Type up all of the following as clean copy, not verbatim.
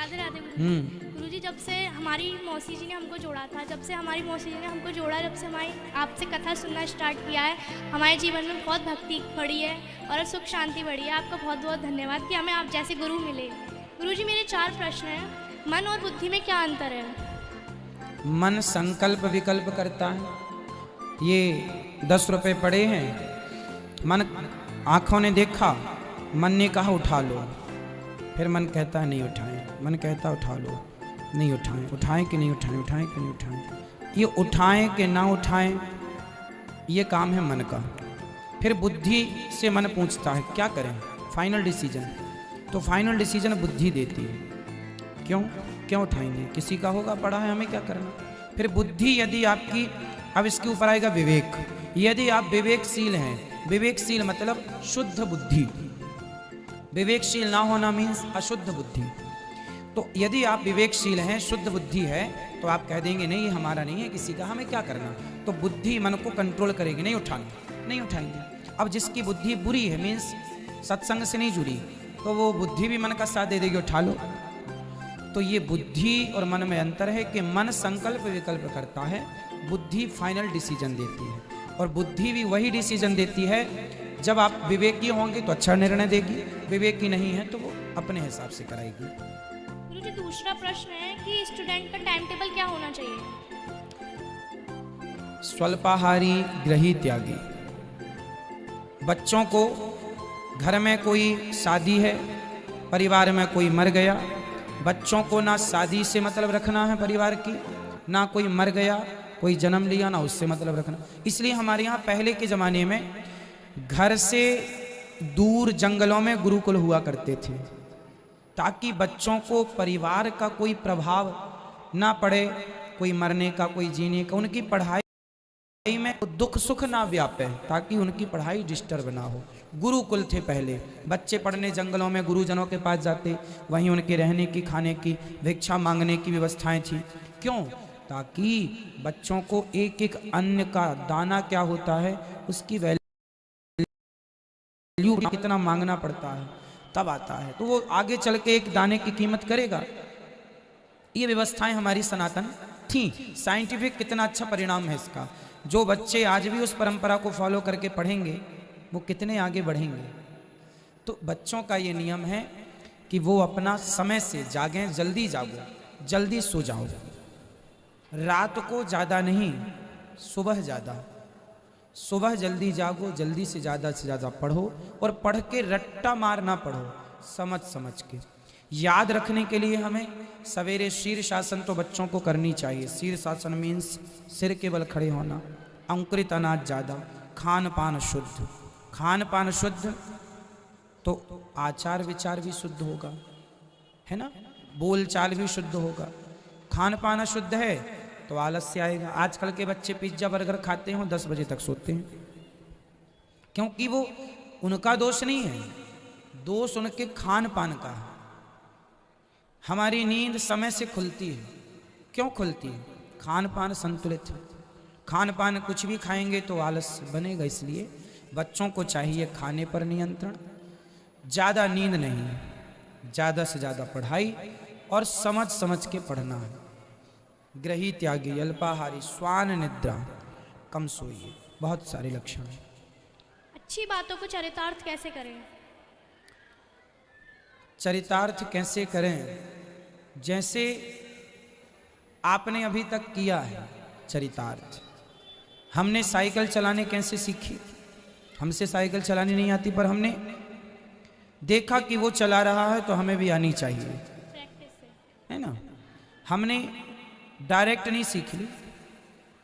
राधे राधे गुरुजी। जब से हमारी मौसी जी ने हमको जोड़ा था, जब से हमारी मौसी जी ने हमको जोड़ा, जब से हमारी आपसे कथा सुनना स्टार्ट किया है, हमारे जीवन में बहुत भक्ति बढ़ी है और सुख शांति बढ़ी है। आपका बहुत बहुत धन्यवाद कि हमें आप जैसे गुरु मिले। गुरुजी मेरे 4 प्रश्न हैं। मन और बुद्धि में क्या अंतर है? मन संकल्प विकल्प करता है। ये 10 रुपए पड़े हैं, मन आंखों ने देखा, मन ने कहा उठा लो, फिर मन कहता है नहीं उठाएं, मन कहता उठा लो, नहीं उठाएं, उठाएं कि नहीं उठाएं, उठाएं कि नहीं उठाएं। ये उठाएं कि ना उठाएं, ये काम है मन का। फिर बुद्धि से मन पूछता है क्या करें, फाइनल डिसीजन। तो फाइनल डिसीजन बुद्धि देती है, क्यों उठाएंगे, किसी का होगा पड़ा है, हमें क्या करना। फिर बुद्धि यदि आपकी, अब इसके ऊपर आएगा विवेक। यदि आप विवेकशील हैं, विवेकशील मतलब शुद्ध बुद्धि, विवेकशील ना होना मीन्स अशुद्ध बुद्धि। तो यदि आप विवेकशील हैं, शुद्ध बुद्धि है, तो आप कह देंगे नहीं ये हमारा नहीं है, किसी का, हमें क्या करना। तो बुद्धि मन को कंट्रोल करेगी, नहीं उठाना, नहीं उठाएंगे। अब जिसकी बुद्धि बुरी है मीन्स सत्संग से नहीं जुड़ी, तो वो बुद्धि भी मन का साथ दे देगी, उठा लो। तो ये बुद्धि और मन में अंतर है कि मन संकल्प विकल्प करता है, बुद्धि फाइनल डिसीजन देती है। और बुद्धि भी वही डिसीजन देती है जब आप विवेकी होंगे तो अच्छा निर्णय देगी, विवेकी नहीं है तो वो अपने हिसाब से कराएगी। गुरुजी दूसरा प्रश्न है कि स्टूडेंट का टाइम टेबल क्या होना चाहिए? स्वल्पाहारी ग्रही त्यागी। बच्चों को घर में कोई शादी है, परिवार में कोई मर गया, बच्चों को ना शादी से मतलब रखना है परिवार की, ना कोई मर गया, कोई जन्म लिया, ना उससे मतलब रखना। इसलिए हमारे यहाँ पहले के ज़माने में घर से दूर जंगलों में गुरुकुल हुआ करते थे, ताकि बच्चों को परिवार का कोई प्रभाव ना पड़े, कोई मरने का, कोई जीने का, उनकी पढ़ाई में दुख सुख ना व्यापे, ताकि उनकी पढ़ाई डिस्टर्ब ना हो। गुरुकुल थे पहले, बच्चे पढ़ने जंगलों में गुरुजनों के पास जाते, वहीं उनके रहने की, खाने की, भिक्षा मांगने की व्यवस्थाएं थी। क्यों? ताकि बच्चों को एक एक अन्न का दाना क्या होता है उसकी वैल्यू कितना मांगना पड़ता है तब आता है, तो वो आगे चल के एक दाने की कीमत करेगा। ये व्यवस्थाएं हमारी सनातन थी। साइंटिफिक कितना अच्छा परिणाम है इसका। जो बच्चे आज भी उस परंपरा को फॉलो करके पढ़ेंगे वो कितने आगे बढ़ेंगे। तो बच्चों का ये नियम है कि वो अपना समय से जागें, जल्दी जागो, जल्दी सो जाओ, रात को ज़्यादा नहीं, सुबह ज़्यादा। सुबह जल्दी जागो, जल्दी से ज़्यादा पढ़ो, और पढ़ के रट्टा मार ना पढ़ो, समझ समझ के। याद रखने के लिए हमें सवेरे शीर्षासन तो बच्चों को करनी चाहिए। शीर्षासन मीन्स सिर के बल खड़े होना, अंकुरित अनाज ज़्यादा, खान पान शुद्ध। खान पान शुद्ध तो आचार विचार भी शुद्ध होगा, है ना, बोल चाल भी शुद्ध होगा। खान पान अशुद्ध है तो आलस्य आएगा। आजकल के बच्चे पिज्जा बर्गर खाते हैं, 10 बजे तक सोते हैं, क्योंकि वो उनका दोष नहीं है, दोष उनके खान पान का है। हमारी नींद समय से खुलती है, क्यों खुलती है? खान पान संतुलित है। खान पान कुछ भी खाएंगे तो आलस्य बनेगा। इसलिए बच्चों को चाहिए खाने पर नियंत्रण, ज़्यादा नींद नहीं, ज़्यादा से ज़्यादा पढ़ाई और समझ समझ के पढ़ना है। ग्रही त्यागी, अल्पाहारी, स्वान निद्रा, कम सोइए, बहुत सारे लक्षण हैं। अच्छी बातों को चरितार्थ कैसे करें? चरितार्थ कैसे करें? जैसे आपने अभी तक किया है चरितार्थ। हमने साइकिल चलाने कैसे सीखी? हमसे साइकिल चलानी नहीं आती, पर हमने देखा कि वो चला रहा है तो हमें भी आनी चाहिए, प्रैक्टिस से, है ना। हमने डायरेक्ट नहीं सीख ली,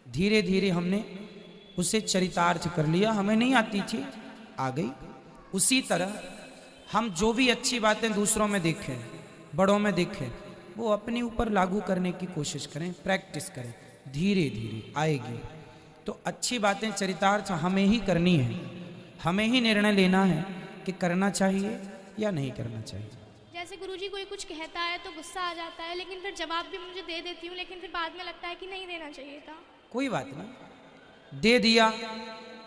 धीरे धीरे हमने उसे चरितार्थ कर लिया। हमें नहीं आती थी, आ गई। उसी तरह हम जो भी अच्छी बातें दूसरों में देखें, बड़ों में देखें, वो अपने ऊपर लागू करने की कोशिश करें, प्रैक्टिस करें, धीरे धीरे आएगी। तो अच्छी बातें चरितार्थ हमें ही करनी है, हमें ही निर्णय लेना है कि करना चाहिए या नहीं करना चाहिए। जैसे गुरुजी कोई कुछ कहता है तो गुस्सा आ जाता है, लेकिन फिर जवाब भी मुझे दे देती हूँ, लेकिन फिर बाद में लगता है कि नहीं देना चाहिए था। कोई बात नहीं, दे दिया,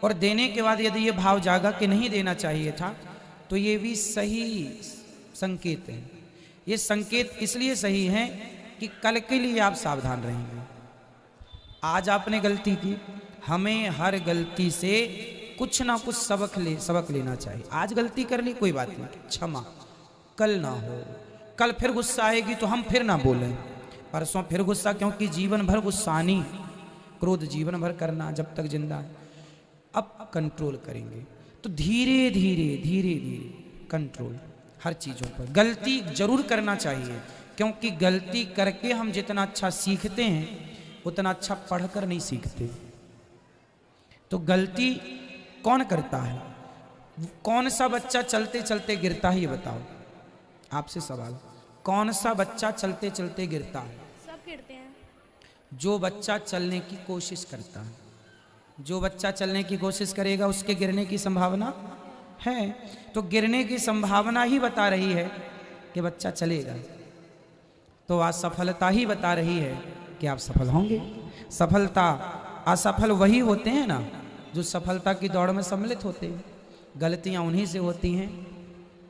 और देने के बाद यदि ये भाव जागा कि नहीं देना चाहिए था, तो ये भी सही संकेत है। ये संकेत इसलिए सही है कि कल के लिए आप सावधान रहेंगे। आज आपने गलती की, हमें हर गलती से कुछ ना कुछ सबक लेना चाहिए। आज गलती कर ली, कोई बात नहीं, क्षमा, कल ना हो। कल फिर गुस्सा आएगी तो हम फिर ना बोलें, परसों फिर गुस्सा, क्योंकि जीवन भर गुस्सानी, क्रोध जीवन भर करना जब तक जिंदा है। अब कंट्रोल करेंगे तो धीरे धीरे कंट्रोल हर चीज़ों पर। गलती जरूर करना चाहिए, क्योंकि गलती करके हम जितना अच्छा सीखते हैं उतना अच्छा पढ़कर नहीं सीखते। तो गलती कौन करता है? कौन सा बच्चा चलते चलते गिरता है? ये बताओ, आपसे सवाल, कौन सा बच्चा चलते चलते गिरता है? सब गिरते हैं। जो बच्चा चलने की कोशिश करता है, जो बच्चा चलने की कोशिश करेगा उसके गिरने की संभावना है। तो गिरने की संभावना ही बता रही है कि बच्चा चलेगा, तो असफलता ही बता रही है कि आप सफल होंगे। सफलता, असफल वही होते हैं ना जो सफलता की दौड़ में सम्मिलित होते हैं। गलतियां उन्हीं से होती हैं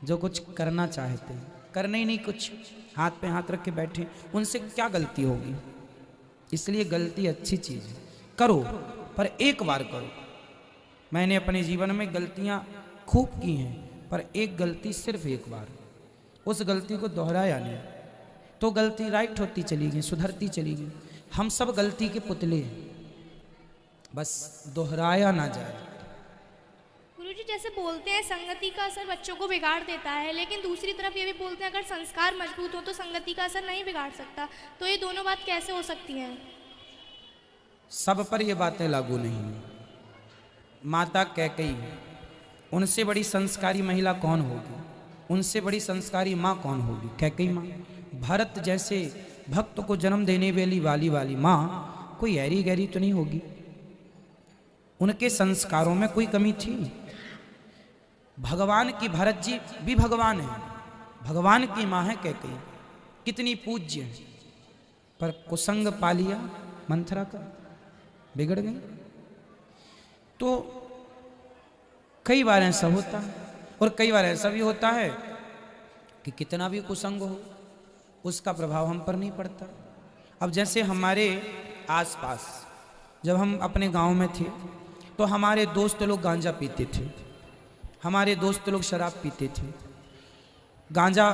जो कुछ करना चाहते हैं, करने ही नहीं, कुछ हाथ पे हाथ रख के बैठे, उनसे क्या गलती होगी? इसलिए गलती अच्छी चीज़ है, करो, पर एक बार करो। मैंने अपने जीवन में गलतियां खूब की हैं, पर एक गलती सिर्फ एक बार, उस गलती को दोहराया नहीं, तो गलती राइट होती चली गई, सुधरती चली गई। हम सब गलती के पुतले हैं, बस दोहराया ना जाए। गुरुजी जैसे बोलते हैं संगति का असर बच्चों को बिगाड़ देता है, लेकिन दूसरी तरफ ये भी बोलते हैं अगर संस्कार मजबूत हो तो संगति का असर नहीं बिगाड़ सकता। तो ये दोनों बात कैसे हो सकती हैं? सब पर ये बातें लागू नहीं है। माता कैकेयी, उनसे बड़ी संस्कारी महिला कौन होगी? उनसे बड़ी संस्कारी माँ कौन होगी? कैकेयी माँ। भरत जैसे भक्त को जन्म देने वाली माँ कोई ऐरी गहरी तो नहीं होगी? उनके संस्कारों में कोई कमी थी? भगवान की, भरत जी भी भगवान है, भगवान की माँ है कैकेयी, कितनी पूज्य है, पर कुसंग पा लिया मंथरा का, बिगड़ गई। तो कई बार ऐसा होता है, और कई बार ऐसा भी होता है कि कितना भी कुसंग हो उसका प्रभाव हम पर नहीं पड़ता। अब जैसे हमारे आसपास जब हम अपने गांव में थे तो हमारे दोस्त लोग गांजा पीते थे, हमारे दोस्त लोग शराब पीते थे। गांजा